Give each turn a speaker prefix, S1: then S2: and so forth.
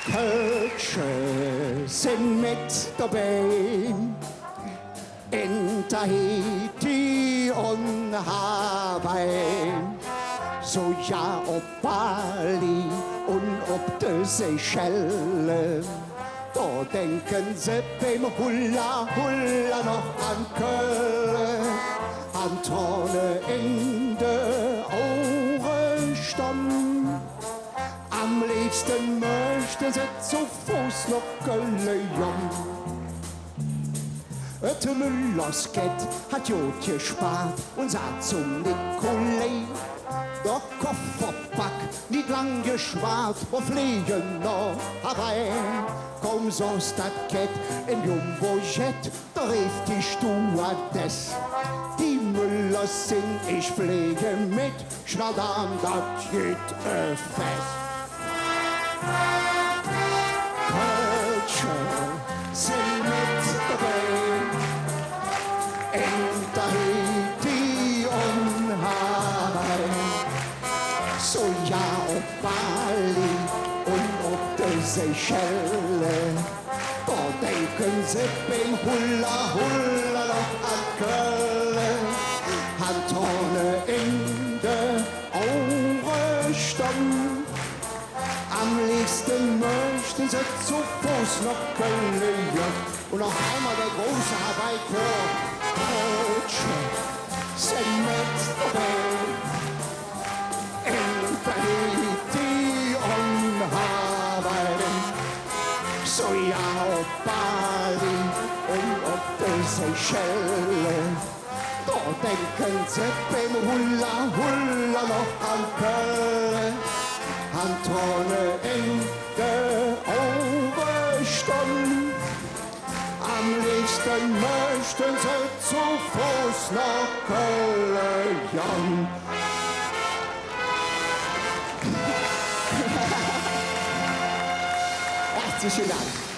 S1: Kölsche sind mit dabei. In Tahiti und Hawaii, so ja ob Bali und ob die Seychellen. Da denken sie beim Hula Hula noch an Köln, an Tonne in der Ohrenstamm. Am liebsten möchten sie zu Fuß nach Köln jom. Et Müllerskett hat Jod gespart und sagt zum Nikolai: der Kofferpack nicht lang geschwart, wir fliegen noch herein. Komm, so's dat Kett in Jumbo-Jet, da rief die Stewardess: die Müllers sind, ich fliege mit, schnallt an, dat geht fest. Kölsche sind mit dabei. In Tahiti und Hawaii, so ja ob Bali und ob die Seychellen. Da denken sie beim Hula Hula noch an Köln, an Tonne in der Ohrenstamm. Am liebsten möchten sie zu Fuß nach Köln, ja. Und noch einmal der große Hawaii-Chor. Kölsche sind mit dabei. In Tahiti und Hawaii, so ja ob Bali und ob die Seychellen. Da denken sie beim Hula Hula noch an Köln, an Tonne in der Ohrenstamm. Am liebsten möchten sie zu Fuß nach Köln jom. Herzlichen Dank.